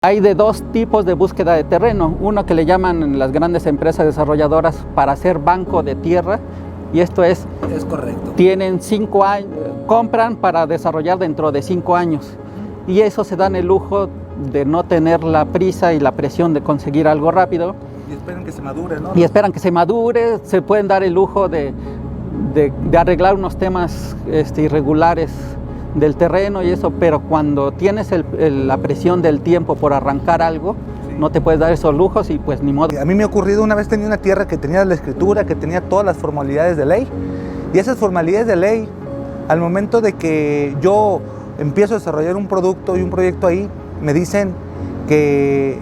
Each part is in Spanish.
Hay de dos tipos de búsqueda de terreno, uno que le llaman las grandes empresas desarrolladoras para hacer banco de tierra, y esto es correcto. Tienen 5 años, compran para desarrollar dentro de 5 años, y eso se dan el lujo de no tener la prisa y la presión de conseguir algo rápido. Y esperan que se madure, ¿no? Y esperan que se madure, se pueden dar el lujo de arreglar unos temas irregulares del terreno y eso, pero cuando tienes la presión del tiempo por arrancar algo, sí, no te puedes dar esos lujos y pues ni modo. A mí me ha ocurrido, una vez tenía una tierra que tenía la escritura, que tenía todas las formalidades de ley, y esas formalidades de ley, al momento de que yo empiezo a desarrollar un producto y un proyecto ahí, me dicen que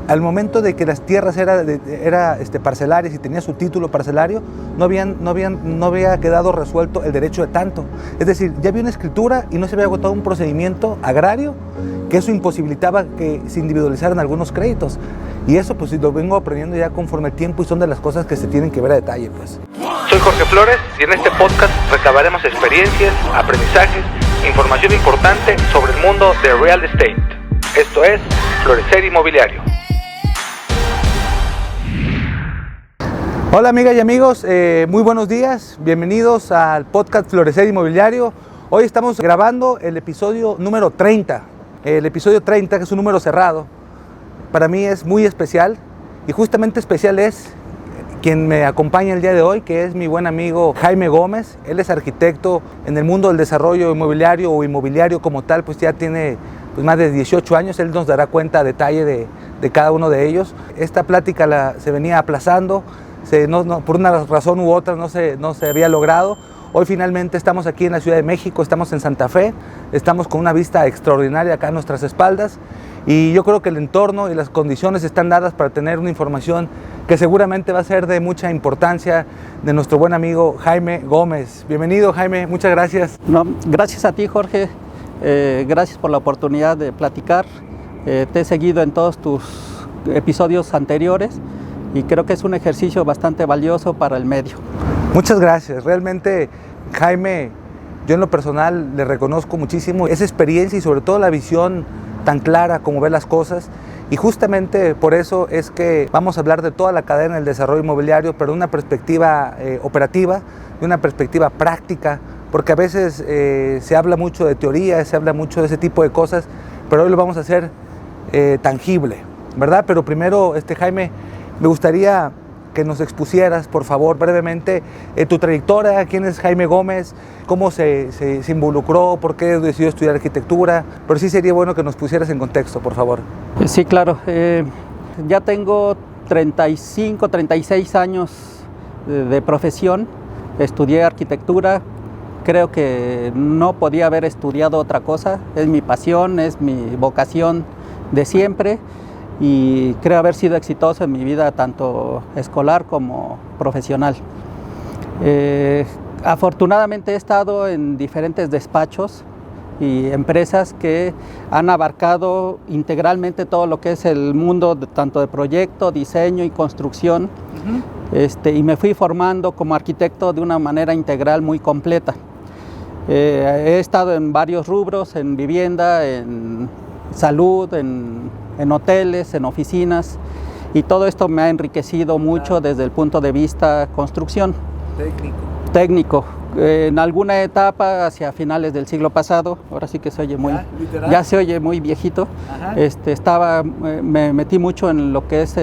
al momento de que las tierras eran parcelarias y tenía su título parcelario, no había quedado resuelto el derecho de tanto. Es decir, ya había una escritura y no se había agotado un procedimiento agrario, que eso imposibilitaba que se individualizaran algunos créditos. Y eso pues lo vengo aprendiendo ya conforme el tiempo y son de las cosas que se tienen que ver a detalle, pues. Soy Jorge Flores y en este podcast recabaremos experiencias, aprendizajes, información importante sobre el mundo de real estate. Esto es Florecer Inmobiliario. Hola amigas y amigos, muy buenos días, bienvenidos al podcast Florecer Inmobiliario. Hoy estamos grabando el episodio número 30. El episodio 30, que es un número cerrado, para mí es muy especial, y justamente especial es quien me acompaña el día de hoy, que es mi buen amigo Jaime Gómez. Él es arquitecto en el mundo del desarrollo inmobiliario o inmobiliario como tal, pues ya tiene más de 18 años. Él nos dará cuenta a detalle de cada uno de ellos. Esta plática se venía aplazando, por una razón u otra no se había logrado. Hoy finalmente estamos aquí en la Ciudad de México, estamos en Santa Fe, estamos con una vista extraordinaria acá a nuestras espaldas, y yo creo que el entorno y las condiciones están dadas para tener una información que seguramente va a ser de mucha importancia de nuestro buen amigo Jaime Gómez. Bienvenido, Jaime, muchas gracias. No, gracias a ti, Jorge, gracias por la oportunidad de platicar. Te he seguido en todos tus episodios anteriores y creo que es un ejercicio bastante valioso para el medio. Muchas gracias. Realmente, Jaime, yo en lo personal le reconozco muchísimo esa experiencia y sobre todo la visión tan clara como ve las cosas, y justamente por eso es que vamos a hablar de toda la cadena del desarrollo inmobiliario, pero de una perspectiva operativa, de una perspectiva práctica, porque a veces se habla mucho de teoría, se habla mucho de ese tipo de cosas, pero hoy lo vamos a hacer tangible, ¿verdad? Pero primero, Jaime, me gustaría que nos expusieras, por favor, brevemente tu trayectoria. ¿Quién es Jaime Gómez? ¿Cómo se involucró? ¿Por qué decidió estudiar arquitectura? Pero sí sería bueno que nos pusieras en contexto, por favor. Sí, claro. Ya tengo 35, 36 años de profesión. Estudié arquitectura. Creo que no podía haber estudiado otra cosa. Es mi pasión, es mi vocación de siempre. Y creo haber sido exitoso en mi vida, tanto escolar como profesional. Afortunadamente he estado en diferentes despachos y empresas que han abarcado integralmente todo lo que es el mundo tanto de proyecto, diseño y construcción. Y me fui formando como arquitecto de una manera integral muy completa. He estado en varios rubros, en vivienda, en salud, en hoteles, en oficinas, y todo esto me ha enriquecido mucho desde el punto de vista construcción. Técnico. En alguna etapa, hacia finales del siglo pasado, ahora sí que se oye ya se oye muy viejito, me metí mucho en lo que es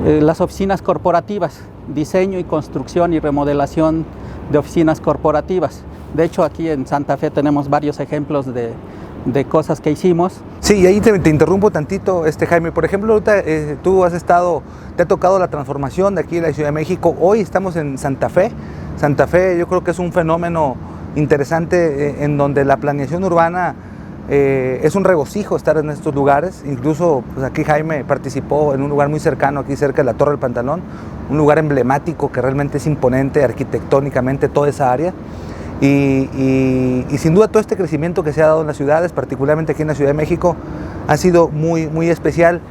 las oficinas corporativas, diseño y construcción y remodelación de oficinas corporativas. De hecho, aquí en Santa Fe tenemos varios ejemplos de cosas que hicimos. Sí, y ahí te interrumpo tantito, Jaime. Por ejemplo, ahorita tú te ha tocado la transformación de aquí en la Ciudad de México. Hoy estamos en Santa Fe. Santa Fe yo creo que es un fenómeno interesante en donde la planeación urbana es un regocijo estar en estos lugares. Incluso pues aquí Jaime participó en un lugar muy cercano, aquí cerca de la Torre del Pantalón, un lugar emblemático que realmente es imponente arquitectónicamente toda esa área. Y sin duda todo este crecimiento que se ha dado en las ciudades, particularmente aquí en la Ciudad de México, ha sido muy, muy especial.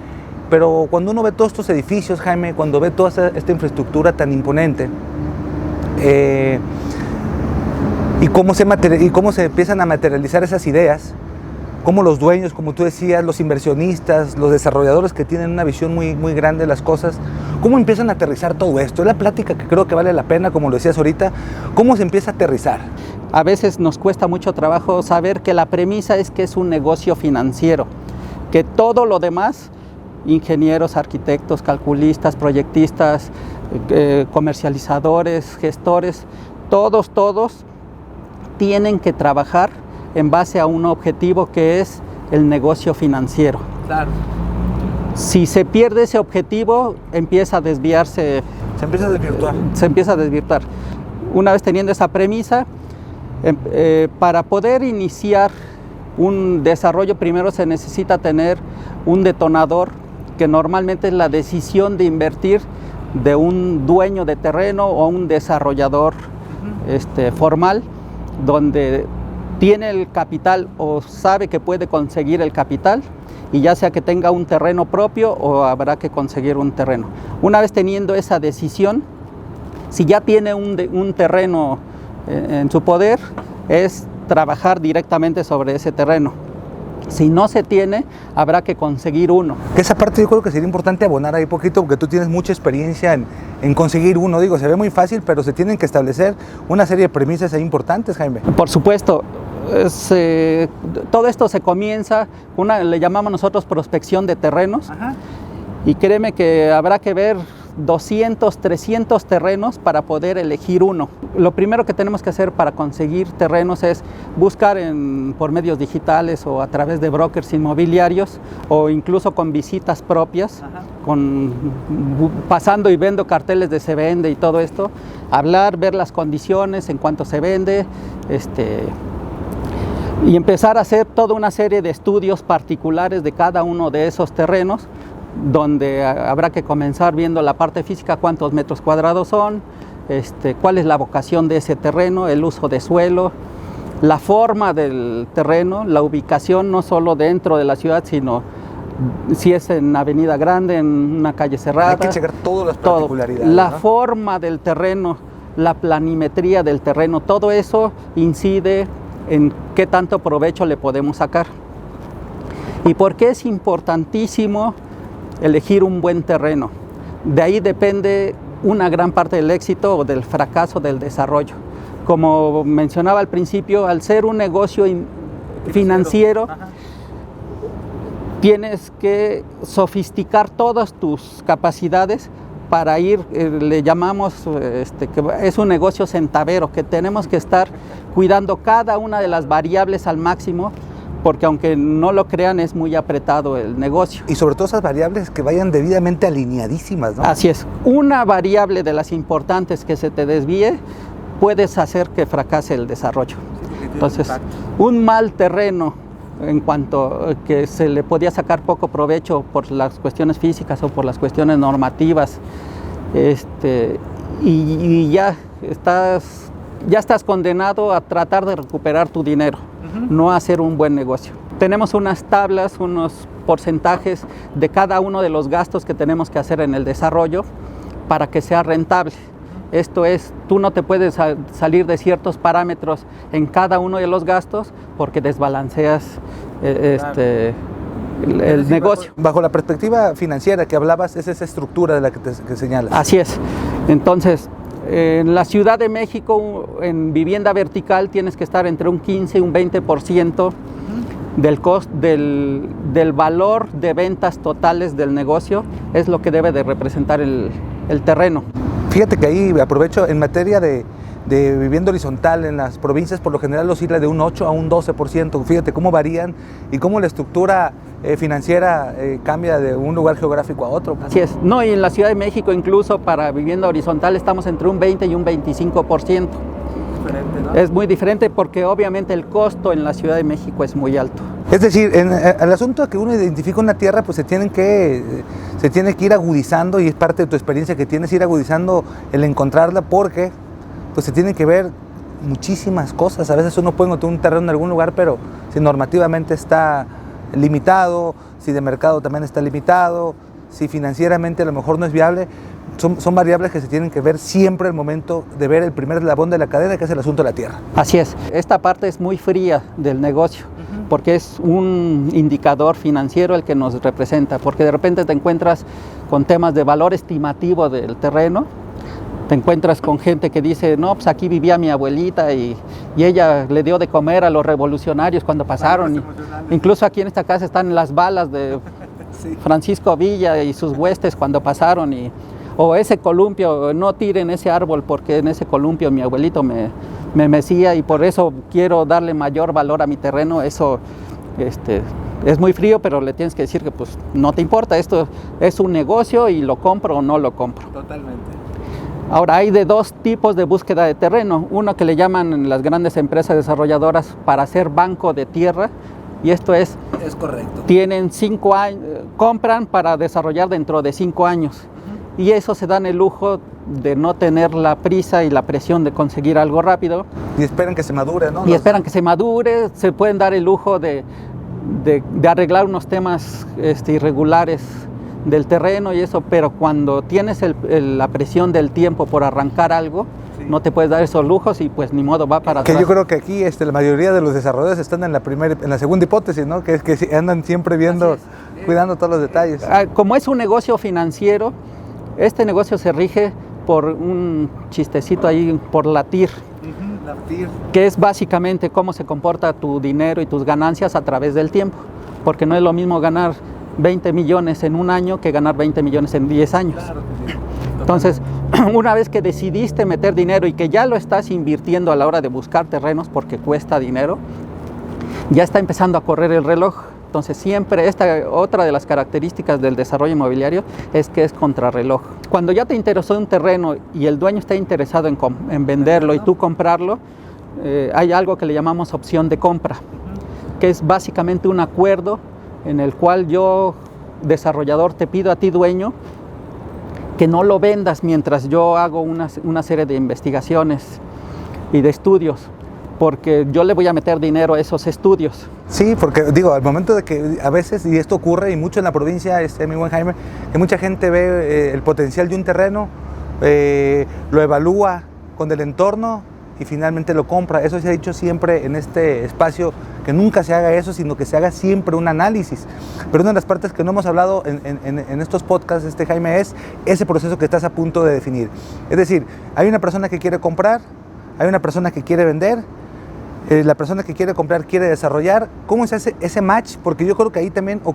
Pero cuando uno ve todos estos edificios, Jaime, cuando ve toda esta infraestructura tan imponente, y cómo se empiezan a materializar esas ideas, cómo los dueños, como tú decías, los inversionistas, los desarrolladores que tienen una visión muy, muy grande de las cosas, cómo empiezan a aterrizar todo esto? Es la plática que creo que vale la pena, como lo decías ahorita, ¿cómo se empieza a aterrizar? A veces nos cuesta mucho trabajo saber que la premisa es que es un negocio financiero, que todo lo demás, ingenieros, arquitectos, calculistas, proyectistas, comercializadores, gestores, todos tienen que trabajar en base a un objetivo que es el negocio financiero. Claro. Si se pierde ese objetivo, empieza a desviarse. Se empieza a desvirtuar. Se empieza a desvirtuar. Una vez teniendo esa premisa, para poder iniciar un desarrollo, primero se necesita tener un detonador, que normalmente es la decisión de invertir de un dueño de terreno o un desarrollador formal, donde tiene el capital o sabe que puede conseguir el capital, y ya sea que tenga un terreno propio o habrá que conseguir un terreno. Una vez teniendo esa decisión, si ya tiene un terreno en su poder, es trabajar directamente sobre ese terreno. Si no se tiene, habrá que conseguir uno. Esa parte yo creo que sería importante abonar ahí poquito, porque tú tienes mucha experiencia en conseguir uno. Digo, se ve muy fácil, pero se tienen que establecer una serie de premisas ahí importantes, Jaime. Por supuesto. Todo esto se comienza, le llamamos nosotros prospección de terrenos. Ajá. Y créeme que habrá que ver 200, 300 terrenos para poder elegir uno. Lo primero que tenemos que hacer para conseguir terrenos es buscar por medios digitales o a través de brokers inmobiliarios, o incluso con visitas propias, pasando y viendo carteles de se vende y todo esto, hablar, ver las condiciones, en cuánto se vende, y empezar a hacer toda una serie de estudios particulares de cada uno de esos terrenos, donde habrá que comenzar viendo la parte física, cuántos metros cuadrados son, cuál es la vocación de ese terreno, el uso de suelo, la forma del terreno, la ubicación no solo dentro de la ciudad, sino si es en avenida grande, en una calle cerrada. Hay que checar todas las particularidades. La forma del terreno, la planimetría del terreno, todo eso incide en qué tanto provecho le podemos sacar. ¿Y por qué es importantísimo elegir un buen terreno? De ahí depende una gran parte del éxito o del fracaso del desarrollo. Como mencionaba al principio, al ser un negocio financiero, tienes que sofisticar todas tus capacidades para ir, le llamamos, que es un negocio centavero, que tenemos que estar cuidando cada una de las variables al máximo, porque aunque no lo crean, es muy apretado el negocio. Y sobre todo esas variables que vayan debidamente alineadísimas, ¿no? Así es. Una variable de las importantes que se te desvíe, puedes hacer que fracase el desarrollo. Entonces, un mal terreno, en cuanto que se le podía sacar poco provecho por las cuestiones físicas o por las cuestiones normativas, y ya estás condenado a tratar de recuperar tu dinero, no a hacer un buen negocio. Tenemos unas tablas, unos porcentajes de cada uno de los gastos que tenemos que hacer en el desarrollo para que sea rentable. Esto es, tú no te puedes salir de ciertos parámetros en cada uno de los gastos porque desbalanceas el negocio. Bajo la perspectiva financiera que hablabas, es esa estructura de la que señalas. Así es. Entonces, en la Ciudad de México, en vivienda vertical, tienes que estar entre un 15 y un 20% del valor de ventas totales del negocio, es lo que debe de representar el terreno. Fíjate que ahí aprovecho, en materia de vivienda horizontal en las provincias, por lo general oscila de un 8 a un 12%. Fíjate cómo varían y cómo la estructura financiera cambia de un lugar geográfico a otro. Así es. No, y en la Ciudad de México incluso para vivienda horizontal estamos entre un 20 y un 25%. ¿No? Es muy diferente porque obviamente el costo en la Ciudad de México es muy alto. Es decir, el asunto de que uno identifica una tierra, pues se tiene que ir agudizando, y es parte de tu experiencia que tienes, ir agudizando el encontrarla, porque pues se tienen que ver muchísimas cosas. A veces uno puede encontrar un terreno en algún lugar, pero si normativamente está limitado, si de mercado también está limitado, si financieramente a lo mejor no es viable. Son variables que se tienen que ver siempre al momento de ver el primer eslabón de la cadena, que es el asunto de la tierra. Así es. Esta parte es muy fría del negocio. porque es un indicador financiero el que nos representa, porque de repente te encuentras con temas de valor estimativo del terreno, te encuentras con gente que dice, no, pues aquí vivía mi abuelita y ella le dio de comer a los revolucionarios cuando pasaron. Incluso aquí en esta casa están las balas de Francisco Villa y sus huestes cuando pasaron. O ese columpio, no tiren ese árbol porque en ese columpio mi abuelito me mecía y por eso quiero darle mayor valor a mi terreno. Eso es muy frío, pero le tienes que decir que pues no te importa, esto es un negocio y lo compro o no lo compro. Totalmente. Ahora, hay de dos tipos de búsqueda de terreno. Uno que le llaman las grandes empresas desarrolladoras para hacer banco de tierra, y esto es correcto. Tienen 5 años, compran para desarrollar dentro de 5 años. Y eso se dan el lujo de no tener la prisa y la presión de conseguir algo rápido. Y esperan que se madure, ¿no? Y esperan que se madure, se pueden dar el lujo de arreglar unos temas irregulares del terreno y eso, pero cuando tienes la presión del tiempo por arrancar algo, no te puedes dar esos lujos y pues ni modo, va para atrás. Que yo creo que aquí la mayoría de los desarrolladores están en la segunda hipótesis, ¿no? Que es que andan siempre viendo, cuidando todos los detalles. Como es un negocio financiero, este negocio se rige por un chistecito ahí, por la TIR. La TIR. Que es básicamente cómo se comporta tu dinero y tus ganancias a través del tiempo, porque no es lo mismo ganar 20 millones en un año que ganar 20 millones en 10 años. Claro que sí. Entonces, una vez que decidiste meter dinero y que ya lo estás invirtiendo a la hora de buscar terrenos porque cuesta dinero, ya está empezando a correr el reloj. Entonces siempre otra de las características del desarrollo inmobiliario es que es contrarreloj. Cuando ya te interesó un terreno y el dueño está interesado en venderlo y tú comprarlo, hay algo que le llamamos opción de compra, que es básicamente un acuerdo en el cual yo, desarrollador, te pido a ti, dueño, que no lo vendas mientras yo hago una serie de investigaciones y de estudios, porque yo le voy a meter dinero a esos estudios. Sí, porque digo, al momento de que a veces, y esto ocurre y mucho en la provincia, mi buen Jaime, que mucha gente ve el potencial de un terreno, lo evalúa con el entorno y finalmente lo compra. Eso se ha dicho siempre en este espacio, que nunca se haga eso, sino que se haga siempre un análisis. Pero una de las partes que no hemos hablado en estos podcasts, Jaime, es ese proceso que estás a punto de definir. Es decir, hay una persona que quiere comprar, hay una persona que quiere vender, la persona que quiere comprar quiere desarrollar. ¿Cómo se hace ese match? Porque yo creo que ahí también se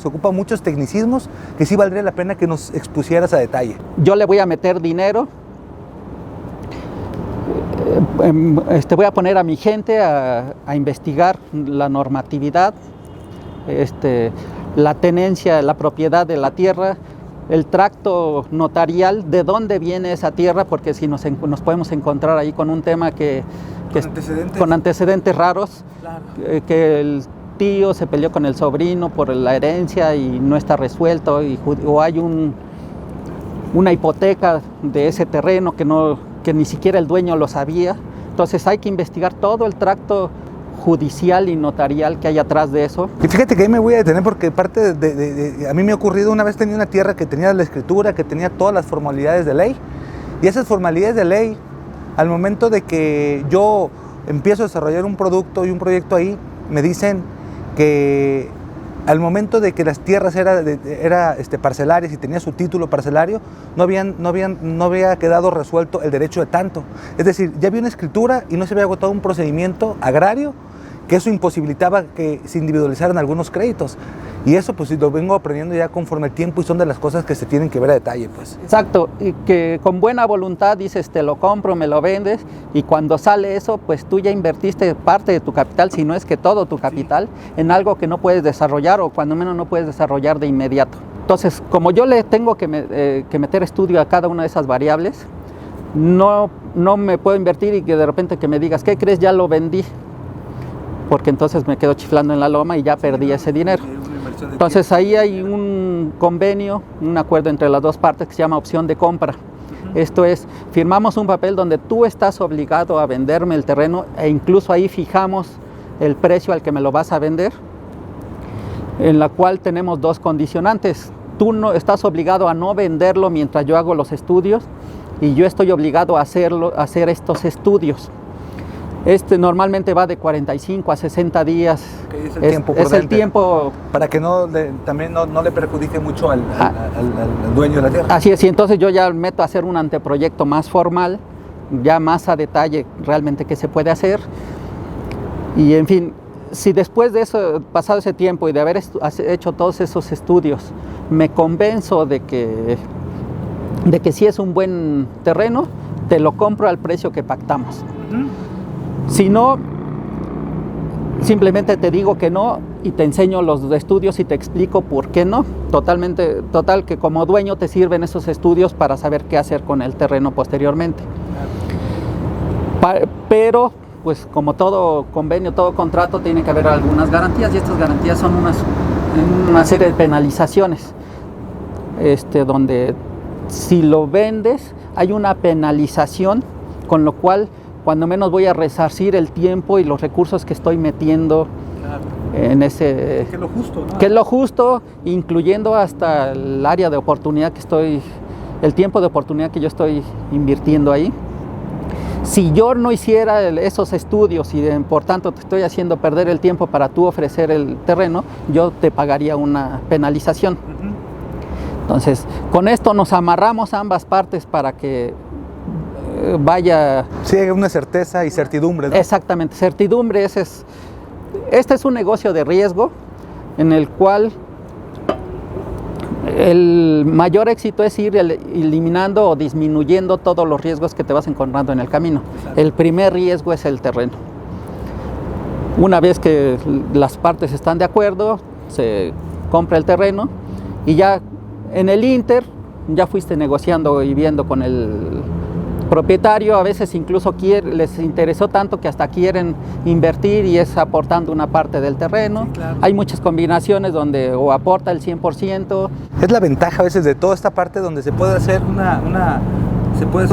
ocupa muchos tecnicismos que sí valdría la pena que nos expusieras a detalle. Yo le voy a meter dinero, voy a poner a mi gente a investigar la normatividad, la tenencia, la propiedad de la tierra, el tracto notarial, de dónde viene esa tierra, porque si nos podemos encontrar ahí con un tema con antecedentes raros, claro. Que el tío se peleó con el sobrino por la herencia y no está resuelto, o hay una hipoteca de ese terreno que ni siquiera el dueño lo sabía. Entonces hay que investigar todo el tracto judicial y notarial que hay atrás de eso. Y fíjate que ahí me voy a detener porque parte a mí me ha ocurrido, una vez tenía una tierra que tenía la escritura, que tenía todas las formalidades de ley, y esas formalidades de ley, al momento de que yo empiezo a desarrollar un producto y un proyecto ahí, me dicen que al momento de que las tierras eran parcelarias y tenía su título parcelario, no había quedado resuelto el derecho de tanto. Es decir, ya había una escritura y no se había agotado un procedimiento agrario, que eso imposibilitaba que se individualizaran algunos créditos. Y eso pues lo vengo aprendiendo ya conforme el tiempo y son de las cosas que se tienen que ver a detalle, pues. Exacto, y que con buena voluntad dices, te lo compro, me lo vendes, y cuando sale eso, pues tú ya invertiste parte de tu capital, si no es que todo tu capital, en algo que no puedes desarrollar o cuando menos no puedes desarrollar de inmediato. Entonces, como yo le tengo que meter estudio a cada una de esas variables, no me puedo invertir y que de repente que me digas, ¿qué crees? Ya lo vendí. Porque entonces me quedo chiflando en la loma y ya perdí ese dinero. Entonces ahí hay un convenio, un acuerdo entre las dos partes que se llama opción de compra. Esto es, firmamos un papel donde tú estás obligado a venderme el terreno e incluso ahí fijamos el precio al que me lo vas a vender, en la cual tenemos dos condicionantes. Tú no estás obligado a no venderlo mientras yo hago los estudios y yo estoy obligado a hacer estos estudios. Normalmente va de 45 a 60 días. Okay, es el tiempo prudente. Es el tiempo. Para que también no le perjudique mucho al dueño de la tierra. Así es, y entonces yo ya meto a hacer un anteproyecto más formal, ya más a detalle realmente qué se puede hacer. Y en fin, si después de eso, pasado ese tiempo y de haber hecho todos esos estudios, me convenzo de que sí es un buen terreno, te lo compro al precio que pactamos. Si no, simplemente te digo que no y te enseño los estudios y te explico por qué no. Total que como dueño te sirven esos estudios para saber qué hacer con el terreno posteriormente. Pero, pues como todo convenio, todo contrato, tiene que haber algunas garantías, y estas garantías son una serie de penalizaciones, donde si lo vendes hay una penalización, con lo cual cuando menos voy a resarcir el tiempo y los recursos que estoy metiendo en ese... Que es lo justo, ¿no? Que es lo justo, incluyendo hasta el área de oportunidad el tiempo de oportunidad que yo estoy invirtiendo ahí. Si yo no hiciera esos estudios y por tanto te estoy haciendo perder el tiempo para tú ofrecer el terreno, yo te pagaría una penalización. Entonces, con esto nos amarramos a ambas partes para que vaya... Sí, hay una certeza y certidumbre, ¿no? Exactamente, certidumbre. Este es un negocio de riesgo en el cual el mayor éxito es ir eliminando o disminuyendo todos los riesgos que te vas encontrando en el camino. Exacto. El primer riesgo es el terreno. Una vez que las partes están de acuerdo, se compra el terreno y ya en el inter ya fuiste negociando y viendo con el propietario. A veces incluso les interesó tanto que hasta quieren invertir y es aportando una parte del terreno. Sí, claro. Hay muchas combinaciones donde o aporta el 100%. Es la ventaja a veces de toda esta parte donde se puede hacer una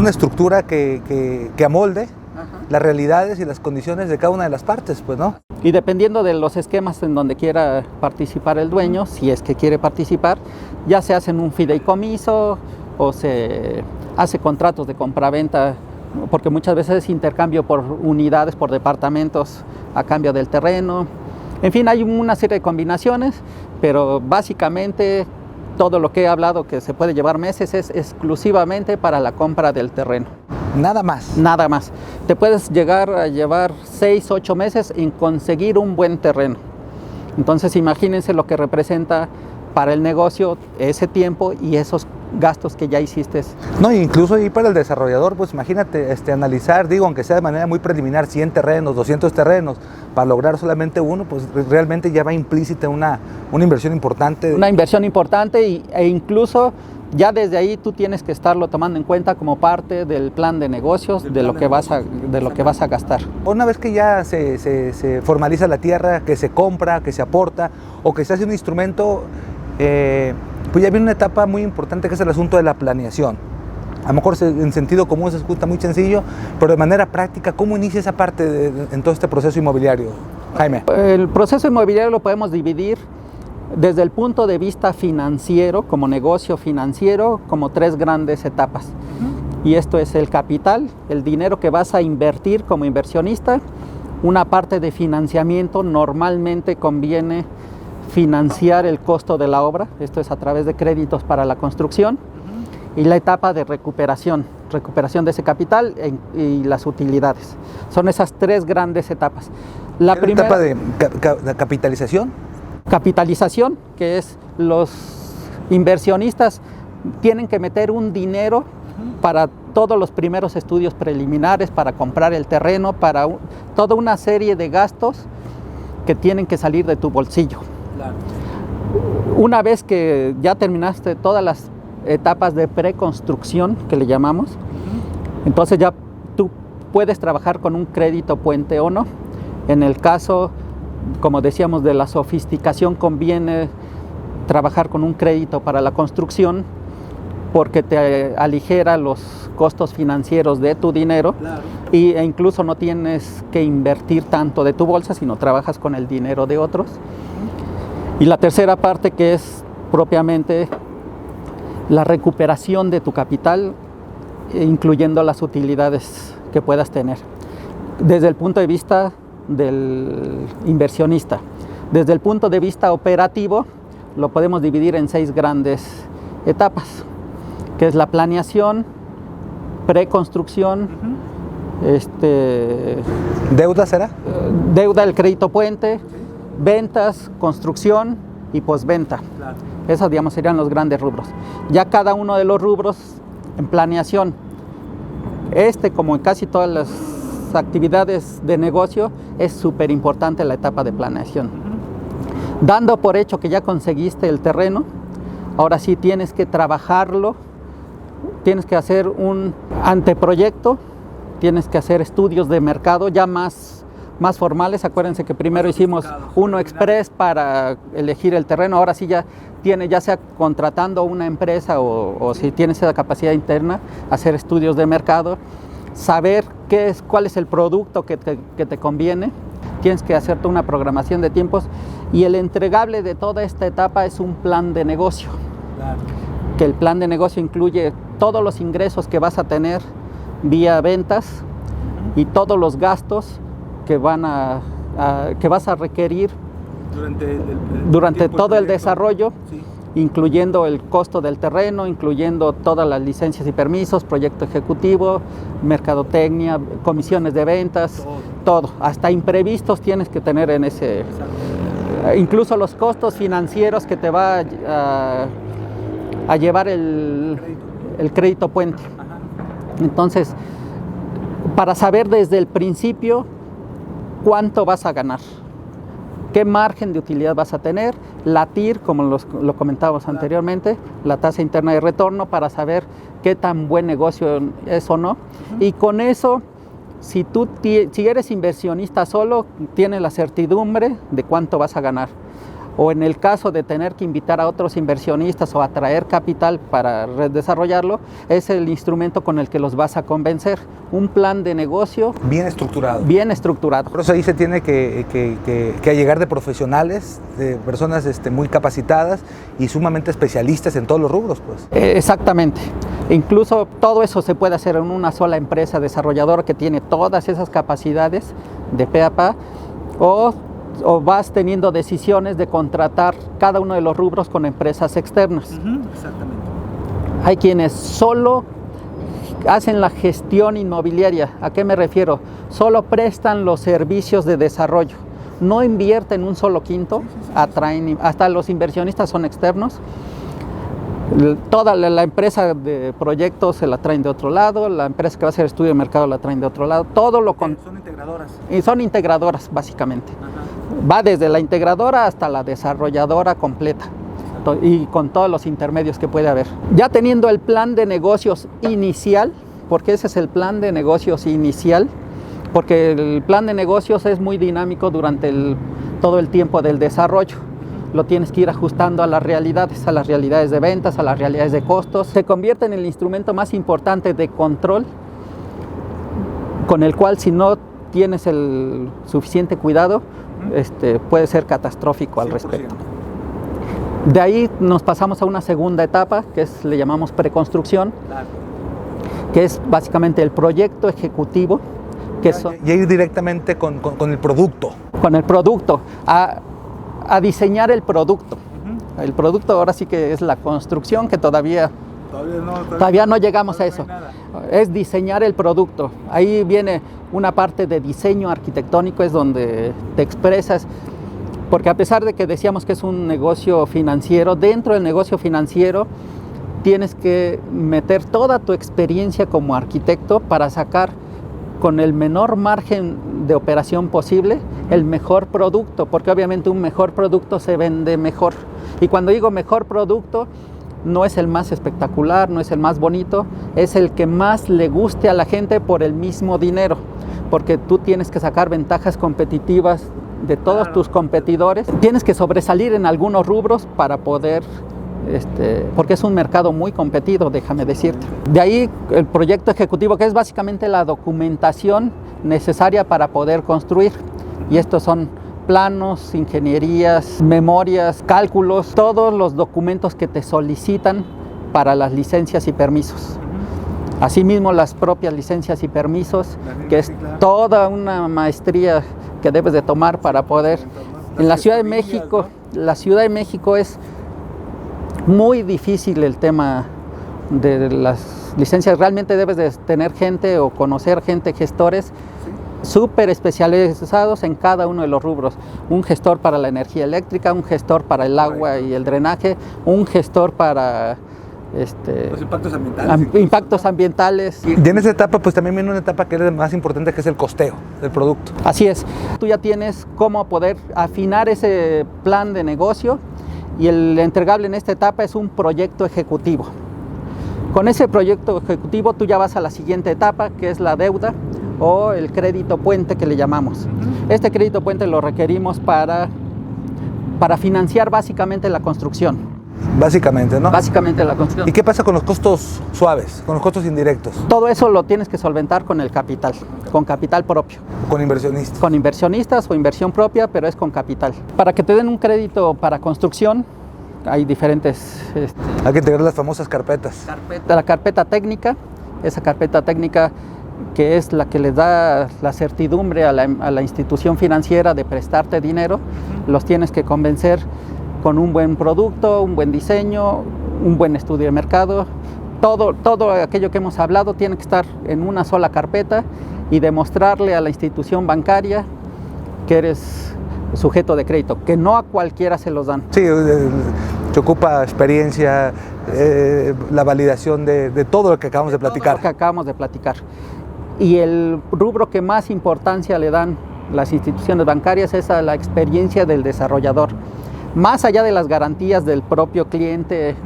estructura que amolde las realidades y las condiciones de cada una de las partes, pues, ¿no? Y dependiendo de los esquemas en donde quiera participar el dueño, si es que quiere participar, ya se hacen un fideicomiso o se hace contratos de compraventa, porque muchas veces es intercambio por unidades, por departamentos a cambio del terreno. En fin, hay una serie de combinaciones, pero básicamente todo lo que he hablado que se puede llevar meses es exclusivamente para la compra del terreno. Nada más. Nada más. Te puedes llegar a llevar 6, 8 meses en conseguir un buen terreno. Entonces imagínense lo que representa para el negocio ese tiempo y esos gastos que ya hiciste. No, incluso ahí para el desarrollador, pues imagínate analizar, aunque sea de manera muy preliminar, 100 terrenos, 200 terrenos, para lograr solamente uno, pues realmente ya va implícita una inversión importante. Una inversión importante e incluso ya desde ahí tú tienes que estarlo tomando en cuenta como parte del plan de negocios, de lo que vas a gastar. Una vez que ya se formaliza la tierra, que se compra, que se aporta o que se hace un instrumento, pues ya viene una etapa muy importante que es el asunto de la planeación. A lo mejor en sentido común se escucha muy sencillo, pero de manera práctica, ¿cómo inicia esa parte en todo este proceso inmobiliario, Jaime? El proceso inmobiliario lo podemos dividir desde el punto de vista financiero, como negocio financiero, como 3 grandes etapas. Y esto es el capital, el dinero que vas a invertir como inversionista. Una parte de financiamiento, normalmente conviene financiar el costo de la obra, esto es a través de créditos para la construcción. Y la etapa de recuperación de ese capital y las utilidades. Son esas 3 grandes etapas. La primera etapa de capitalización. Capitalización, que es los inversionistas tienen que meter un dinero para todos los primeros estudios preliminares, para comprar el terreno, para toda una serie de gastos que tienen que salir de tu bolsillo. Claro. Una vez que ya terminaste todas las etapas de preconstrucción, que le llamamos, entonces ya tú puedes trabajar con un crédito puente o no. En el caso, como decíamos, de la sofisticación, conviene trabajar con un crédito para la construcción porque te aligera los costos financieros de tu dinero. Claro. E incluso no tienes que invertir tanto de tu bolsa, sino trabajas con el dinero de otros. Y la tercera parte, que es propiamente la recuperación de tu capital, incluyendo las utilidades que puedas tener. desde el punto de vista del inversionista. Desde el punto de vista operativo, lo podemos dividir en 6 grandes etapas, que es la planeación, preconstrucción, ¿Deuda será? Deuda, el crédito puente, ventas, construcción y postventa. Claro. Esos, digamos, serían los grandes rubros. Ya cada uno de los rubros en planeación, como en casi todas las actividades de negocio, es súper importante la etapa de planeación. Dando por hecho que ya conseguiste el terreno, ahora sí tienes que trabajarlo, tienes que hacer un anteproyecto, tienes que hacer estudios de mercado ya más formales. Acuérdense que primero hicimos uno express para elegir el terreno, ahora sí ya sea contratando una empresa o si tienes esa capacidad interna, hacer estudios de mercado, saber cuál es el producto que te conviene. Tienes que hacerte una programación de tiempos y el entregable de toda esta etapa es un plan de negocio. Claro. Que el plan de negocio incluye todos los ingresos que vas a tener vía ventas y todos los gastos que vas a requerir durante todo el desarrollo, sí, incluyendo el costo del terreno, incluyendo todas las licencias y permisos, proyecto ejecutivo, mercadotecnia, comisiones de ventas, todo. Hasta imprevistos tienes que tener en ese... Incluso los costos financieros que te va a llevar el crédito puente. Entonces, para saber desde el principio cuánto vas a ganar, qué margen de utilidad vas a tener, la TIR, como lo comentábamos anteriormente, la tasa interna de retorno, para saber qué tan buen negocio es o no. Y con eso, si eres inversionista solo, tienes la certidumbre de cuánto vas a ganar. O en el caso de tener que invitar a otros inversionistas o atraer capital para desarrollarlo, es el instrumento con el que los vas a convencer. Un plan de negocio bien estructurado. Bien estructurado. Por eso ahí se tiene que llegar de profesionales, de personas muy capacitadas y sumamente especialistas en todos los rubros, pues. Exactamente. Incluso todo eso se puede hacer en una sola empresa desarrolladora que tiene todas esas capacidades de pe a pa, o vas teniendo decisiones de contratar cada uno de los rubros con empresas externas. Exactamente. Hay quienes solo hacen la gestión inmobiliaria. ¿A qué me refiero? Solo prestan los servicios de desarrollo. No invierten un solo quinto, atraen, hasta los inversionistas son externos. Toda la empresa de proyectos se la traen de otro lado, la empresa que va a hacer estudio de mercado la traen de otro lado, todo lo con... Son integradoras. Y son integradoras, básicamente. Ajá. Va desde la integradora hasta la desarrolladora completa y con todos los intermedios que puede haber. Ya teniendo el plan de negocios inicial, porque ese es el plan de negocios inicial, porque el plan de negocios es muy dinámico durante todo el tiempo del desarrollo. Lo tienes que ir ajustando a las realidades de ventas, a las realidades de costos. Se convierte en el instrumento más importante de control, con el cual, si no tienes el suficiente cuidado, puede ser catastrófico al 100%. respecto. De ahí nos pasamos a una segunda etapa, que le llamamos preconstrucción, Claro. que es básicamente el proyecto ejecutivo. Y ir directamente con el producto. Con el producto, a diseñar el producto. El producto ahora sí que es la construcción, que todavía no llegamos a eso. Es diseñar el producto. Ahí viene una parte de diseño arquitectónico, es donde te expresas, porque a pesar de que decíamos que es un negocio financiero, dentro del negocio financiero tienes que meter toda tu experiencia como arquitecto para sacar con el menor margen de operación posible el mejor producto, porque obviamente un mejor producto se vende mejor. Y cuando digo mejor producto, no es el más espectacular, no es el más bonito, es el que más le guste a la gente por el mismo dinero, porque tú tienes que sacar ventajas competitivas de todos tus competidores, tienes que sobresalir en algunos rubros para poder, porque es un mercado muy competido, déjame decirte. De ahí el proyecto ejecutivo, que es básicamente la documentación necesaria para poder construir, y estos son planos, ingenierías, memorias, cálculos, todos los documentos que te solicitan para las licencias y permisos. Asimismo, las propias licencias y permisos, que es claro. toda una maestría que debes de tomar para poder. En la Ciudad de México, la Ciudad de México es muy difícil el tema de las licencias. Realmente debes de tener gente o conocer gente, gestores súper especializados en cada uno de los rubros. Un gestor para la energía eléctrica, un gestor para el agua y el drenaje, un gestor para los impactos ambientales. Impactos ambientales. Y en esa etapa pues también viene una etapa que es la más importante, que es el costeo del producto. Así es. Tú ya tienes cómo poder afinar ese plan de negocio y el entregable en esta etapa es un proyecto ejecutivo. Con ese proyecto ejecutivo tú ya vas a la siguiente etapa, que es la deuda o el crédito puente que le llamamos. Este crédito puente lo requerimos para financiar básicamente la construcción. Básicamente, ¿no? Básicamente la construcción. ¿Y qué pasa con los costos suaves, con los costos indirectos? Todo eso lo tienes que solventar con el capital, con capital propio. Con inversionistas. Con inversionistas o inversión propia, pero es con capital. Para que te den un crédito para construcción, hay diferentes... Hay que integrar las famosas carpetas. La carpeta técnica, esa carpeta técnica que es la que les da la certidumbre a la institución financiera de prestarte dinero, los tienes que convencer con un buen producto, un buen diseño, un buen estudio de mercado. Todo aquello que hemos hablado tiene que estar en una sola carpeta y demostrarle a la institución bancaria que eres sujeto de crédito, que no a cualquiera se los dan. Sí, te ocupa experiencia, la validación de todo lo que acabamos de platicar. Todo lo que acabamos de platicar. Y el rubro que más importancia le dan las instituciones bancarias es a la experiencia del desarrollador. Más allá de las garantías del propio cliente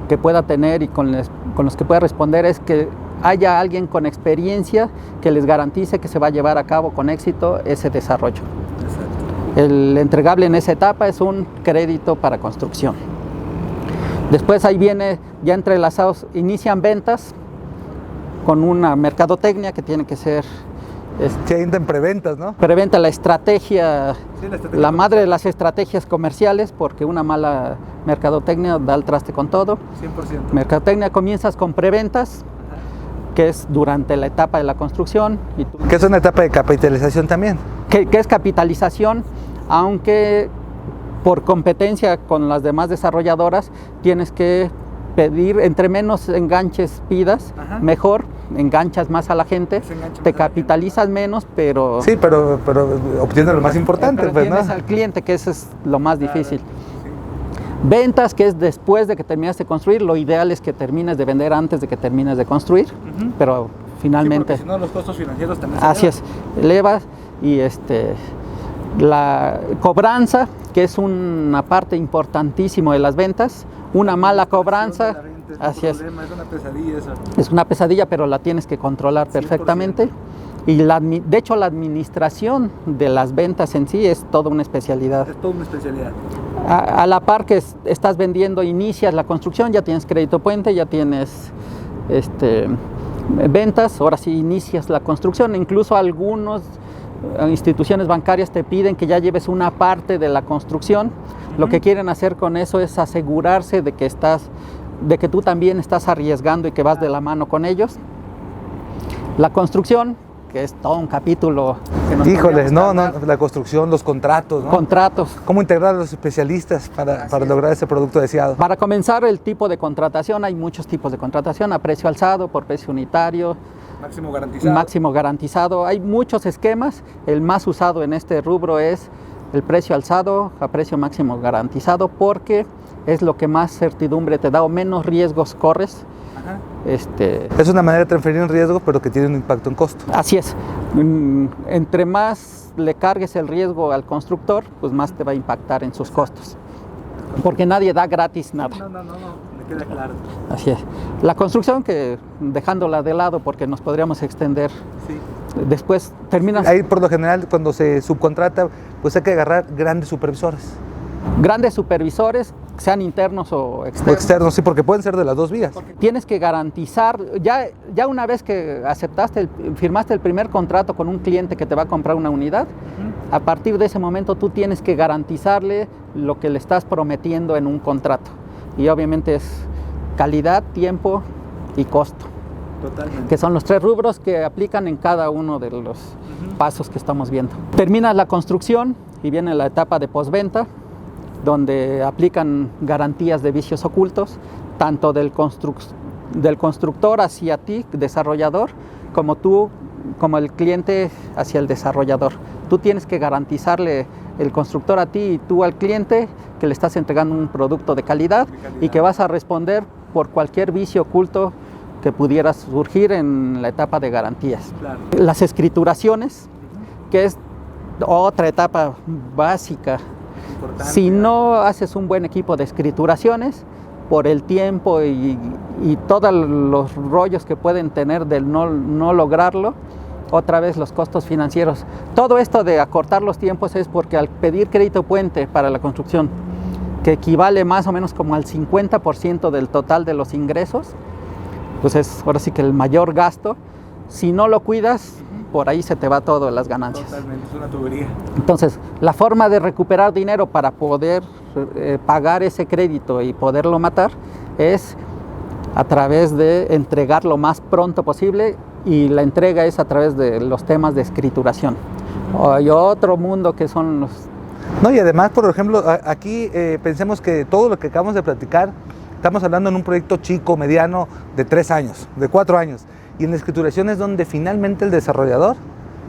que pueda tener y con los que pueda responder, es que haya alguien con experiencia que les garantice que se va a llevar a cabo con éxito ese desarrollo. Exacto. El entregable en esa etapa es un crédito para construcción. Después ahí viene, ya entrelazados, inician ventas con una mercadotecnia que tiene que ser... Sí, en preventas, ¿no? Preventa, la estrategia, la madre de las estrategias comerciales, porque una mala mercadotecnia da el traste con todo. 100%. Mercadotecnia, comienzas con preventas, que es durante la etapa de la construcción. Que es una etapa de capitalización también. Que es capitalización, aunque por competencia con las demás desarrolladoras tienes que pedir, entre menos enganches pidas, mejor, enganchas más a la gente, te capitalizas menos, pero... Sí, pero obtienes lo más importante. Pero pues, tienes ¿no? al cliente, que eso es lo más difícil. Sí. Ventas, que es después de que terminas de construir, lo ideal es que termines de vender antes de que termines de construir, pero finalmente... Sí, porque si no, los costos financieros también se Así es, elevas y la cobranza, que es una parte importantísima de las ventas. Una mala cobranza, así es. Es una pesadilla eso. Es una pesadilla, pero la tienes que controlar perfectamente. 100%. Y de hecho la administración de las ventas en sí es toda una especialidad. Es toda una especialidad. A la par que estás vendiendo, inicias la construcción, ya tienes crédito puente, ya tienes ventas, ahora sí inicias la construcción. Incluso algunas instituciones bancarias te piden que ya lleves una parte de la construcción. Lo que quieren hacer con eso es asegurarse de que tú también estás arriesgando y que vas de la mano con ellos. La construcción, que es todo un capítulo. Híjole, la construcción, los contratos, ¿no? Contratos. ¿Cómo integrar a los especialistas para lograr ese producto deseado? Para comenzar, el tipo de contratación, hay muchos tipos de contratación, a precio alzado, por precio unitario. Máximo garantizado. Máximo garantizado. Hay muchos esquemas. El más usado en este rubro es el precio alzado a precio máximo garantizado, porque es lo que más certidumbre te da o menos riesgos corres. Es una manera de transferir un riesgo, pero que tiene un impacto en costo. Así es. Entre más le cargues el riesgo al constructor, pues más te va a impactar en sus costos. Porque nadie da gratis nada. No, me queda claro. Así es. La construcción, que dejándola de lado porque nos podríamos extender. Sí. Después terminas... Ahí por lo general cuando se subcontrata, pues hay que agarrar grandes supervisores. Grandes supervisores, sean internos o externos. O externos, sí, porque pueden ser de las dos vías. Porque tienes que garantizar, ya una vez que firmaste el primer contrato con un cliente que te va a comprar una unidad, a partir de ese momento tú tienes que garantizarle lo que le estás prometiendo en un contrato. Y obviamente es calidad, tiempo y costo. Totalmente. Que son los 3 rubros que aplican en cada uno de los pasos que estamos viendo. Termina la construcción y viene la etapa de postventa, donde aplican garantías de vicios ocultos, tanto del constructor hacia ti, desarrollador, como el cliente hacia el desarrollador. Tú tienes que garantizarle, el constructor a ti y tú al cliente, que le estás entregando un producto de calidad y que vas a responder por cualquier vicio oculto que pudiera surgir en la etapa de garantías. Claro. Las escrituraciones, que es otra etapa básica. Importante. Si no haces un buen equipo de escrituraciones, por el tiempo y todos los rollos que pueden tener del no lograrlo, otra vez los costos financieros. Todo esto de acortar los tiempos es porque al pedir crédito puente para la construcción, que equivale más o menos como al 50% del total de los ingresos, pues es ahora sí que el mayor gasto. Si no lo cuidas, por ahí se te va todo las ganancias. Totalmente, es una tubería. Entonces, la forma de recuperar dinero para poder pagar ese crédito y poderlo matar es a través de entregar lo más pronto posible, y la entrega es a través de los temas de escrituración. Hay otro mundo que son los... No, y además, por ejemplo, aquí pensemos que todo lo que acabamos de platicar, estamos hablando en un proyecto chico, mediano, de 3 años, de 4 años. Y en la escrituración es donde finalmente el desarrollador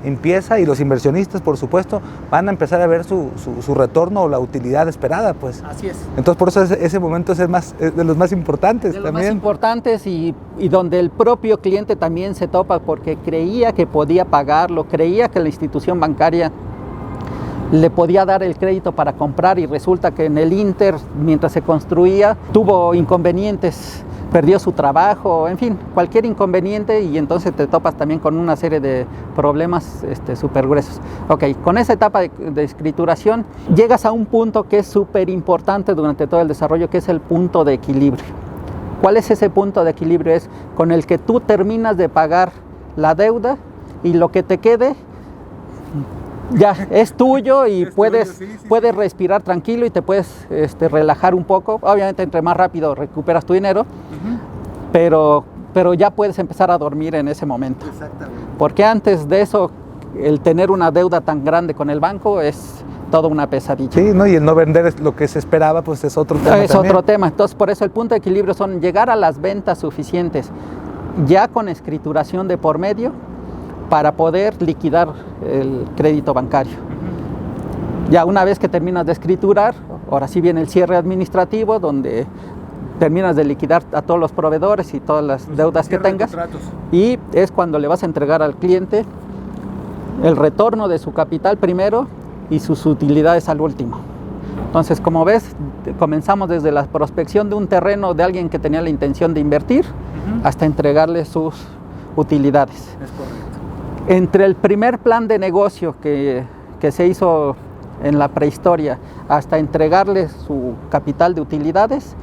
empieza, y los inversionistas, por supuesto, van a empezar a ver su retorno o la utilidad esperada, pues. Así es. Entonces, por eso ese momento es de los más importantes De los también. más importantes y donde el propio cliente también se topa porque creía que podía pagarlo, creía que la institución bancaria le podía dar el crédito para comprar, y resulta que en el Inter, mientras se construía, tuvo inconvenientes, perdió su trabajo, en fin, cualquier inconveniente, y entonces te topas también con una serie de problemas súper gruesos. Ok, con esa etapa de escrituración llegas a un punto que es súper importante durante todo el desarrollo, que es el punto de equilibrio. ¿Cuál es ese punto de equilibrio? Es con el que tú terminas de pagar la deuda y lo que te quede ya es tuyo y puedes respirar tranquilo y te puedes relajar un poco. Obviamente, entre más rápido recuperas tu dinero, pero ya puedes empezar a dormir en ese momento. Exactamente. Porque antes de eso, el tener una deuda tan grande con el banco es toda una pesadilla. Sí, ¿no? Y el no vender lo que se esperaba, pues es otro tema. Es también otro tema. Entonces, por eso el punto de equilibrio son llegar a las ventas suficientes, ya con escrituración de por medio, para poder liquidar el crédito bancario. Ya una vez que terminas de escriturar, ahora sí viene el cierre administrativo, donde terminas de liquidar a todos los proveedores y todas las deudas que tengas, y es cuando le vas a entregar al cliente el retorno de su capital primero y sus utilidades al último. Entonces, como ves, comenzamos desde la prospección de un terreno de alguien que tenía la intención de invertir, hasta entregarle sus utilidades. Es correcto. Entre el primer plan de negocio que se hizo en la prehistoria hasta entregarle su capital de utilidades,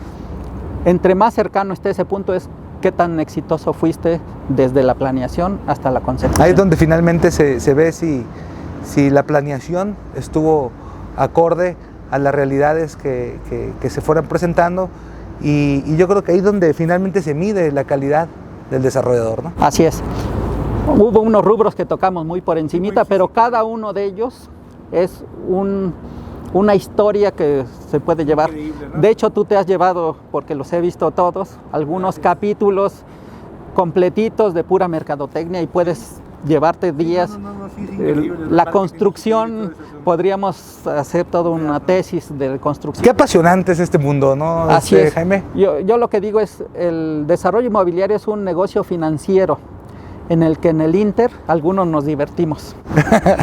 entre más cercano esté ese punto es qué tan exitoso fuiste desde la planeación hasta la consecución. Ahí es donde finalmente se ve si la planeación estuvo acorde a las realidades que se fueran presentando, y yo creo que ahí es donde finalmente se mide la calidad del desarrollador, ¿no? Así es. Hubo unos rubros que tocamos muy por encimita, pero cada uno de ellos es una historia que se puede llevar. Increíble, ¿no? De hecho, tú te has llevado, porque los he visto todos, algunos capítulos completitos de pura mercadotecnia, y puedes llevarte días. Sí, es increíble. La construcción, podríamos hacer toda una tesis de construcción. Qué apasionante es este mundo, ¿no? Así es. Jaime. Yo lo que digo es, el desarrollo inmobiliario es un negocio financiero en el que en el Inter algunos nos divertimos.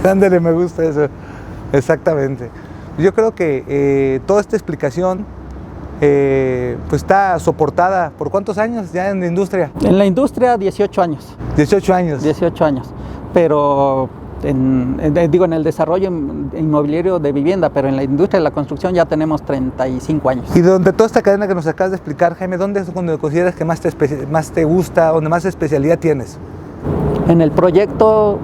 Ándale, me gusta eso. Exactamente. Yo creo que toda esta explicación pues está soportada por ¿cuántos años ya en la industria? En la industria, 18 años. 18 años. 18 años. Pero en el desarrollo inmobiliario de vivienda, pero en la industria de la construcción ya tenemos 35 años. Y durante toda esta cadena que nos acabas de explicar, Jaime, ¿dónde es donde consideras que más te gusta, donde más especialidad tienes? En el proyecto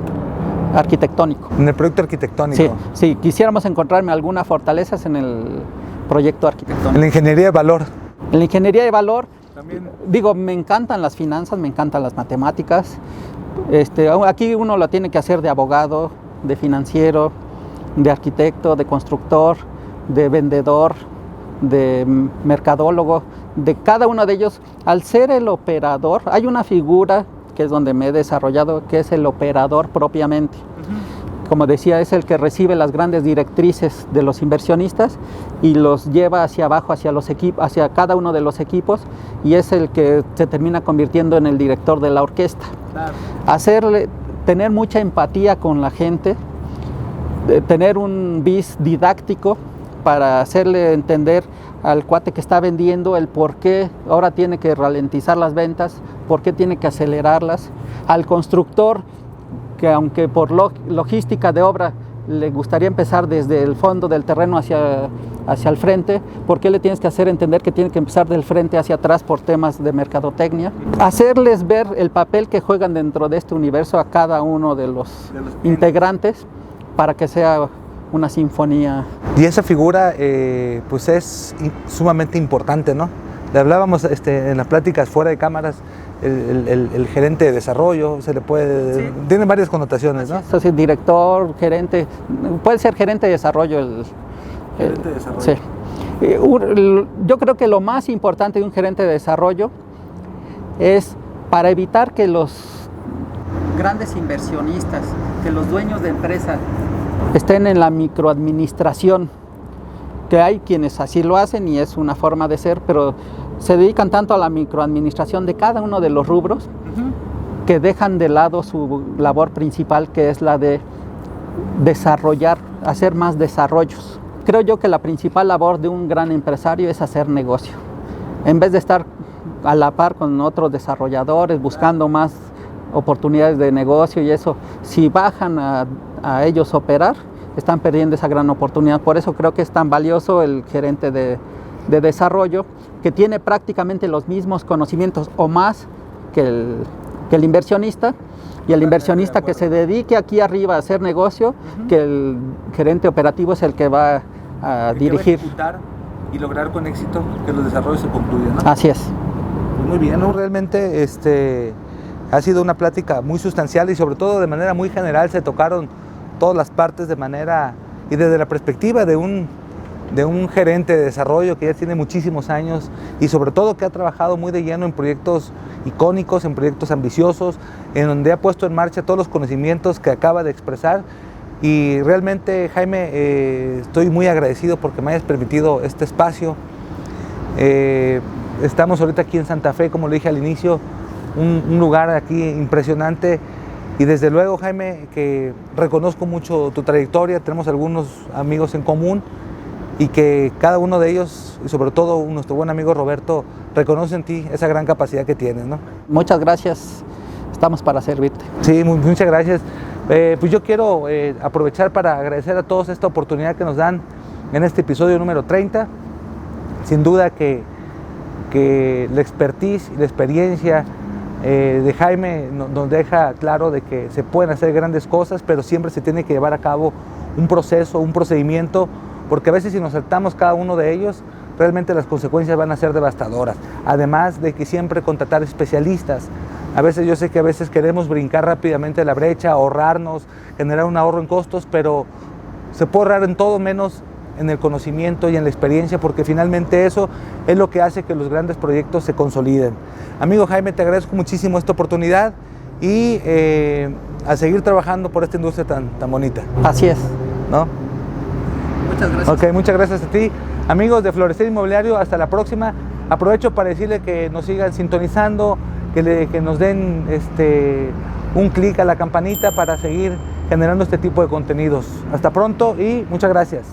arquitectónico. En el proyecto arquitectónico. Sí, si quisiéramos encontrarme alguna fortaleza es en el proyecto arquitectónico. En la ingeniería de valor. En la ingeniería de valor, También. Digo, me encantan las finanzas, me encantan las matemáticas. Aquí uno lo tiene que hacer de abogado, de financiero, de arquitecto, de constructor, de vendedor, de mercadólogo, de cada uno de ellos. Al ser el operador, hay una figura que es donde me he desarrollado, que es el operador propiamente. Como decía, es el que recibe las grandes directrices de los inversionistas y los lleva hacia abajo, hacia los equipos, hacia cada uno de los equipos, y es el que se termina convirtiendo en el director de la orquesta. Claro. Tener mucha empatía con la gente, tener un vis didáctico para hacerle entender al cuate que está vendiendo el por qué ahora tiene que ralentizar las ventas, por qué tiene que acelerarlas, al constructor que aunque por logística de obra le gustaría empezar desde el fondo del terreno hacia el frente, ¿por qué le tienes que hacer entender que tiene que empezar del frente hacia atrás por temas de mercadotecnia? Hacerles ver el papel que juegan dentro de este universo a cada uno de los integrantes para que sea una sinfonía. Y esa figura pues es sumamente importante, ¿no? Le hablábamos en las pláticas fuera de cámaras, el gerente de desarrollo, se le puede, sí. Tiene varias connotaciones, ¿no? Sí, director, gerente, puede ser gerente de desarrollo. Gerente de desarrollo. Sí. Yo creo que lo más importante de un gerente de desarrollo es para evitar que los grandes inversionistas, que los dueños de empresas estén en la microadministración, que hay quienes así lo hacen y es una forma de ser, pero se dedican tanto a la microadministración de cada uno de los rubros que dejan de lado su labor principal, que es la de desarrollar, hacer más desarrollos. Creo yo que la principal labor de un gran empresario es hacer negocio. En vez de estar a la par con otros desarrolladores buscando más oportunidades de negocio y eso, si bajan a ellos operar, están perdiendo esa gran oportunidad. Por eso creo que es tan valioso el gerente de desarrollo, que tiene prácticamente los mismos conocimientos o más que el inversionista, y el inversionista que se dedique aquí arriba a hacer negocio, que el gerente operativo es el que va a dirigir. Va a ejecutar y lograr con éxito que los desarrollos se concluyan, ¿no? Así es. Muy bien, ¿no? Realmente ha sido una plática muy sustancial y sobre todo de manera muy general se tocaron todas las partes de manera y desde la perspectiva de un gerente de desarrollo que ya tiene muchísimos años y sobre todo que ha trabajado muy de lleno en proyectos icónicos, en proyectos ambiciosos, en donde ha puesto en marcha todos los conocimientos que acaba de expresar. Y realmente, Jaime, estoy muy agradecido porque me hayas permitido este espacio. Estamos ahorita aquí en Santa Fe, como le dije al inicio, un lugar aquí impresionante. Y desde luego, Jaime, que reconozco mucho tu trayectoria, tenemos algunos amigos en común y que cada uno de ellos, y sobre todo nuestro buen amigo Roberto, reconoce en ti esa gran capacidad que tienes, ¿no? Muchas gracias, estamos para servirte. Sí, muchas gracias. Pues yo quiero aprovechar para agradecer a todos esta oportunidad que nos dan en este episodio número 30. Sin duda que la expertise y la experiencia de Jaime nos deja claro de que se pueden hacer grandes cosas, pero siempre se tiene que llevar a cabo un proceso, un procedimiento, porque a veces si nos saltamos cada uno de ellos, realmente las consecuencias van a ser devastadoras. Además de que siempre contratar especialistas. A veces yo sé que a veces queremos brincar rápidamente la brecha, ahorrarnos, generar un ahorro en costos, pero se puede ahorrar en todo menos en el conocimiento y en la experiencia, porque finalmente eso es lo que hace que los grandes proyectos se consoliden. Amigo Jaime, te agradezco muchísimo esta oportunidad y a seguir trabajando por esta industria tan bonita. Así es. ¿No? Muchas gracias. Ok, muchas gracias a ti. Amigos de Florecer Inmobiliario, hasta la próxima. Aprovecho para decirle que nos sigan sintonizando, que nos den un clic a la campanita para seguir generando este tipo de contenidos. Hasta pronto y muchas gracias.